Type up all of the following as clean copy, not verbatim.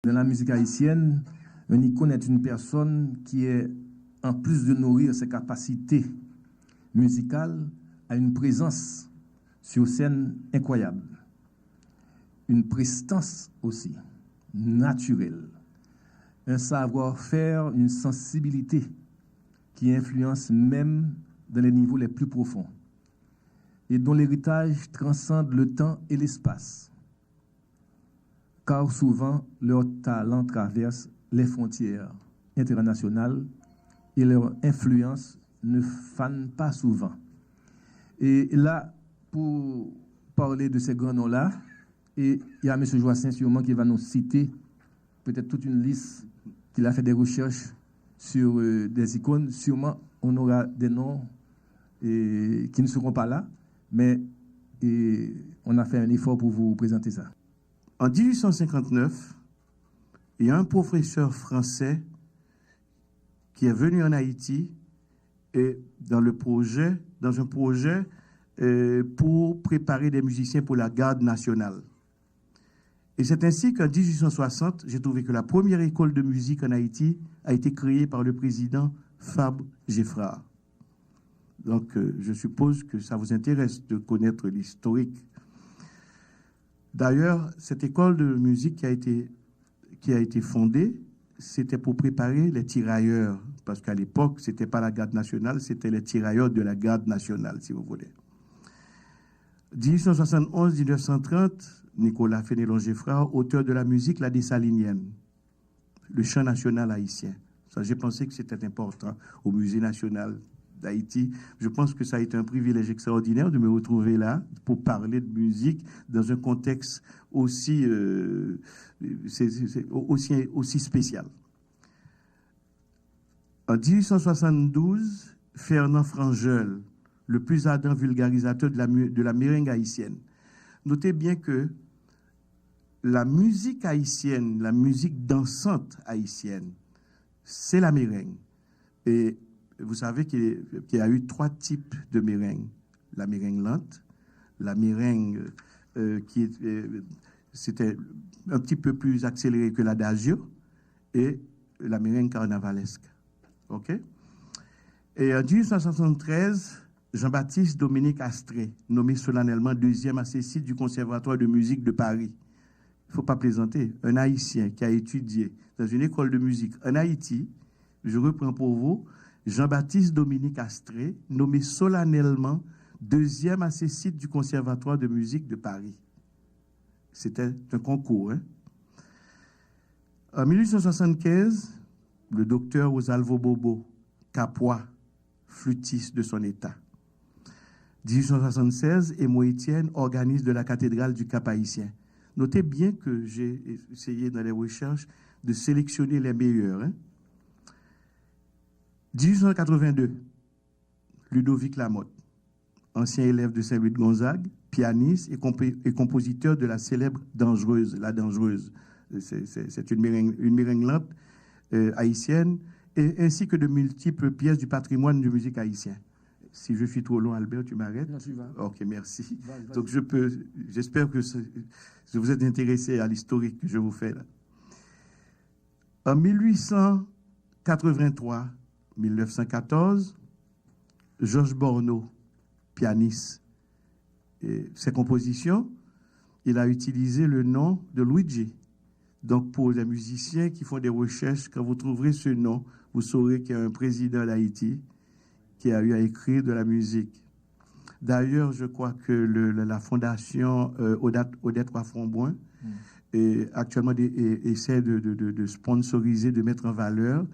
Dans la musique haïtienne, un icône est une personne qui est, en plus de nourrir ses capacités musicales, a une présence sur scène incroyable. Une prestance aussi, naturelle. Un savoir-faire, une sensibilité qui influence même dans les niveaux les plus profonds et dont l'héritage transcende le temps et l'espace. Car souvent, leur talent traverse les frontières internationales et leur influence ne fane pas souvent. Et là, pour parler de ces grands noms-là, et il y a M. Joassin sûrement qui va nous citer peut-être toute une liste qu'il a fait des recherches sur des icônes. Sûrement, on aura des noms qui ne seront pas là, mais on a fait un effort pour vous présenter ça. En 1859, il y a un professeur français qui est venu en Haïti et dans un projet pour préparer des musiciens pour la garde nationale. Et c'est ainsi qu'en 1860, j'ai trouvé que la première école de musique en Haïti a été créée par le président Fabre Geffrard. Donc, je suppose que ça vous intéresse de connaître l'historique. D'ailleurs, cette école de musique qui a été fondée, c'était pour préparer les tirailleurs. Parce qu'à l'époque, ce n'était pas la garde nationale, c'était les tirailleurs de la garde nationale, si vous voulez. 1871-1930, Nicolas Fénelon-Geffrard, auteur de la musique La Dessalinienne, le chant national haïtien. Ça, j'ai pensé que c'était important au Musée national d'Haïti. Je pense que ça a été un privilège extraordinaire de me retrouver là pour parler de musique dans un contexte aussi spécial. En 1872, Fernand Frangel, le plus ardent vulgarisateur de la meringue haïtienne. Notez bien que la musique haïtienne, la musique dansante haïtienne, c'est la meringue. Et vous savez qu'il y a eu 3 types de meringue. La meringue lente, la meringue c'était un petit peu plus accéléré que l'adagio, et la meringue carnavalesque. OK? Et en 1873, Jean-Baptiste Dominique Astré, nommé solennellement 2e assessite du Conservatoire de musique de Paris. Il ne faut pas plaisanter. Un Haïtien qui a étudié dans une école de musique en Haïti, je reprends pour vous, Jean-Baptiste Dominique Astré, nommé solennellement 2e assessite du Conservatoire de musique de Paris. C'était un concours. Hein? En 1875, le docteur Rosalvo Bobo, capois, flûtiste de son état. 1876, Émo Étienne, organiste de la cathédrale du Cap-Haïtien. Notez bien que j'ai essayé dans les recherches de sélectionner les meilleurs. Hein? 1882, Ludovic Lamotte, ancien élève de Saint-Louis de Gonzague, pianiste et compositeur de la célèbre Dangereuse, La Dangereuse. C'est une meringue lente haïtienne, ainsi que de multiples pièces du patrimoine de musique haïtien. Si je suis trop long, Albert, tu m'arrêtes? Non, tu vas. Ok, merci. Vas-y. Donc, j'espère que vous êtes intéressé à l'historique que je vous fais là. En 1883-1914, Georges Borneau, pianiste, et ses compositions, il a utilisé le nom de Luigi. Donc, pour les musiciens qui font des recherches, quand vous trouverez ce nom, vous saurez qu'il y a un président d'Haïti qui a eu à écrire de la musique. D'ailleurs, je crois que la fondation Odette Roy-Framboin actuellement essaie de sponsoriser, de mettre en valeur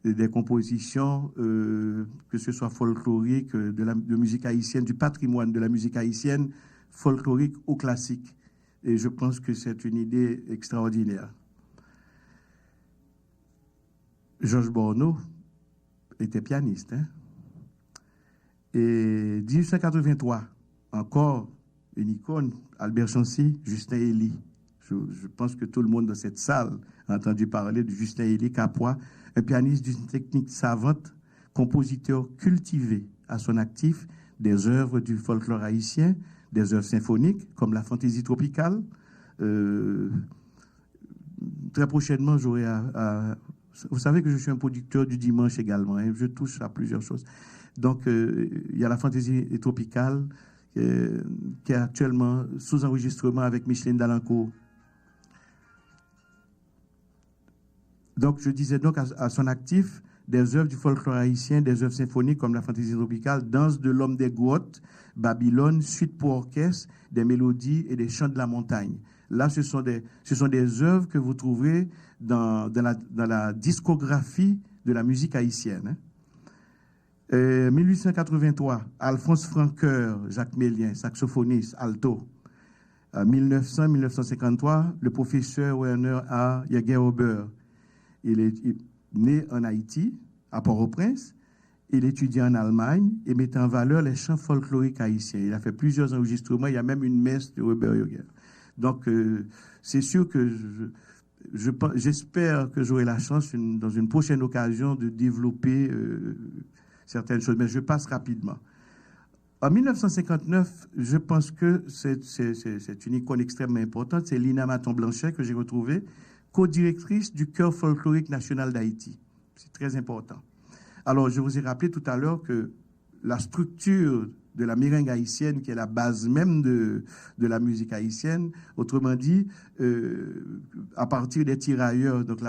des compositions, que ce soit folklorique, de musique haïtienne, du patrimoine de la musique haïtienne, folklorique ou classique. Et je pense que c'est une idée extraordinaire. Georges Borneau était pianiste. Hein? Et 1883, encore une icône, Albert Chancy, Justin Elie. Je pense que tout le monde dans cette salle a entendu parler de Justin Elie Capois, un pianiste d'une technique savante, compositeur cultivé à son actif des œuvres du folklore haïtien, des œuvres symphoniques comme la fantaisie tropicale, très prochainement, j'aurai vous savez que je suis un producteur du dimanche également. Hein, je touche à plusieurs choses. Donc, il y a la fantaisie tropicale qui est actuellement sous enregistrement avec Micheline Dalancourt. Donc, je disais donc à son actif des œuvres du folklore haïtien, des œuvres symphoniques comme la fantaisie tropicale, Danse de l'homme des grottes, Babylone, Suite pour orchestre, des mélodies et des chants de la montagne. Là, ce sont des œuvres que vous trouverez dans la discographie de la musique haïtienne. 1883, Alphonse Franqueur, Jacques Mélien, saxophoniste, alto. 1900-1953, le professeur Werner A. Jagerhuber. Il est né en Haïti, à Port-au-Prince. Il étudie en Allemagne et met en valeur les chants folkloriques haïtiens. Il a fait plusieurs enregistrements. Il y a même une messe de Robert Jager. Donc, c'est sûr que j'espère que j'aurai la chance, dans une prochaine occasion, de développer certaines choses. Mais je passe rapidement. En 1959, je pense que c'est une icône extrêmement importante. C'est Lina Maton-Blanchet que j'ai retrouvée, co-directrice du Chœur folklorique national d'Haïti. C'est très important. Alors, je vous ai rappelé tout à l'heure que la structure de la meringue haïtienne, qui est la base même de la musique haïtienne, autrement dit, à partir des tirailleurs. Donc,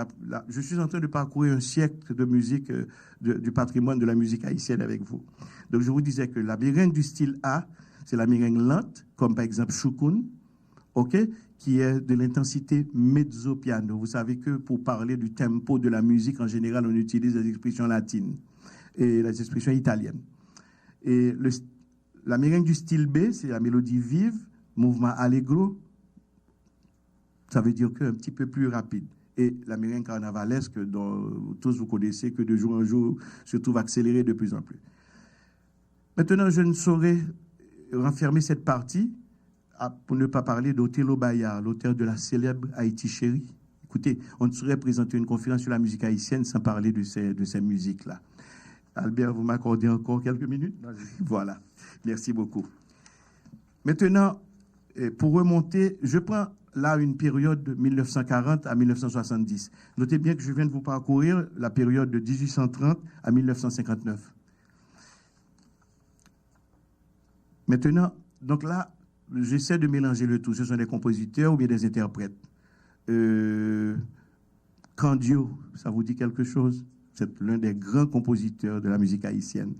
je suis en train de parcourir un siècle de musique, du patrimoine de la musique haïtienne avec vous. Donc, je vous disais que la meringue du style A, c'est la meringue lente, comme par exemple Choukoun, OK, qui est de l'intensité mezzo-piano. Vous savez que pour parler du tempo de la musique, en général, on utilise les expressions latines et les expressions italiennes. Et la meringue du style B, c'est la mélodie vive, mouvement allegro, ça veut dire qu'un petit peu plus rapide. Et la meringue carnavalesque, dont tous vous connaissez, que de jour en jour se trouve accélérée de plus en plus. Maintenant, je ne saurais renfermer cette partie pour ne pas parler d'Othello Bayard, l'auteur de la célèbre Haïti chérie. Écoutez, on ne saurait présenter une conférence sur la musique haïtienne sans parler de ces musiques-là. Albert, vous m'accordez encore quelques minutes? Voilà, merci beaucoup. Maintenant, pour remonter, je prends là une période de 1940 à 1970. Notez bien que je viens de vous parcourir la période de 1830 à 1959. Maintenant, donc là, j'essaie de mélanger le tout. Ce sont des compositeurs ou bien des interprètes. Candio, ça vous dit quelque chose? C'est l'un des grands compositeurs de la musique haïtienne.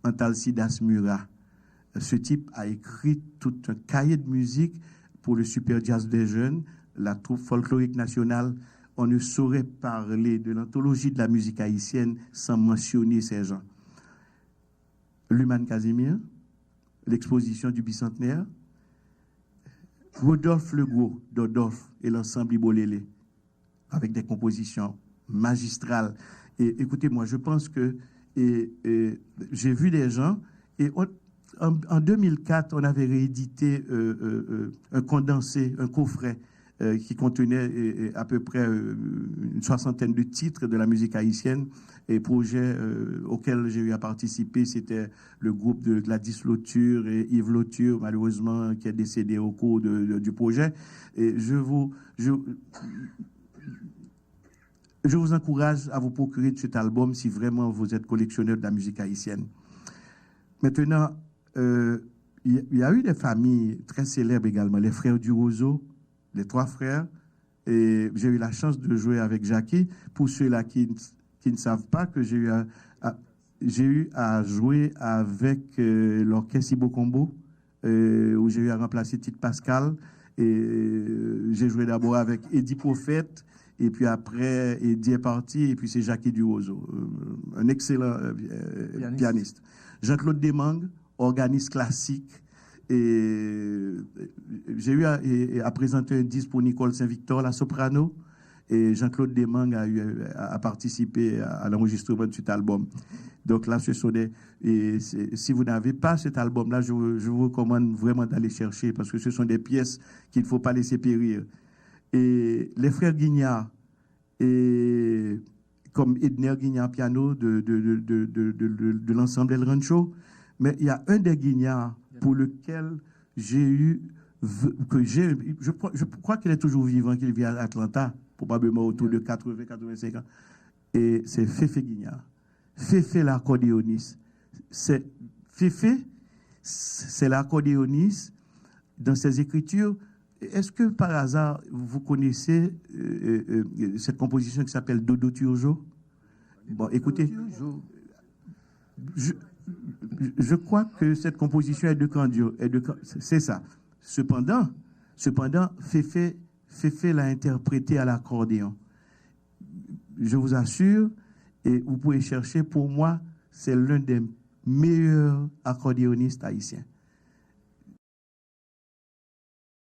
Antalcidas Murat. Ce type a écrit tout un cahier de musique pour le Super Jazz des Jeunes, la troupe folklorique nationale. On ne saurait parler de l'anthologie de la musique haïtienne sans mentionner ces gens. Luman Casimir, l'exposition du bicentenaire, Rodolphe Legros, Dodolphe et l'ensemble Ibolélé, avec des compositions magistrales. Et écoutez-moi, je pense que j'ai vu des gens, et en 2004, on avait réédité un condensé, un coffret qui contenait à peu près une soixantaine de titres de la musique haïtienne. Et projets auxquels j'ai eu à participer, c'était le groupe de Gladys Lauture et Yves Lauture, malheureusement, qui est décédé au cours du projet. Et je vous encourage à vous procurer de cet album si vraiment vous êtes collectionneur de la musique haïtienne. Maintenant, il y a eu des familles très célèbres également, les frères du Roseau, les trois frères. Et j'ai eu la chance de jouer avec Jackie. Pour ceux-là qui ne savent pas, que j'ai eu à jouer avec l'orchestre Ibo Combo, où j'ai eu à remplacer Tite Pascal. Et j'ai joué d'abord avec Eddie Prophète. Et puis après, Eddie est parti, et puis c'est Jackie Durozo, un excellent pianiste. Jean-Claude Demangue, organiste classique. Et j'ai eu à présenter un disque pour Nicole Saint-Victor, la soprano. Et Jean-Claude Demangue a participé à l'enregistrement de cet album. Donc là, ce sont si vous n'avez pas cet album-là, je vous recommande vraiment d'aller chercher, parce que ce sont des pièces qu'il ne faut pas laisser périr. Et les frères Guignard, comme Edner Guignard piano de l'ensemble El Rancho, mais il y a un des Guignard pour lequel je crois qu'il est toujours vivant, qu'il vit à Atlanta, probablement autour de 80-85 ans. Et c'est Féfé Guignard. Féfé l'accordéoniste. Féfé, c'est l'accordéoniste dans ses écritures. Est-ce que par hasard, vous connaissez cette composition qui s'appelle Dodo Turjo? Bon, écoutez, je crois que cette composition est de Candio. C'est ça. Cependant, Féfé l'a interprété à l'accordéon. Je vous assure, et vous pouvez chercher, pour moi, c'est l'un des meilleurs accordéonistes haïtiens.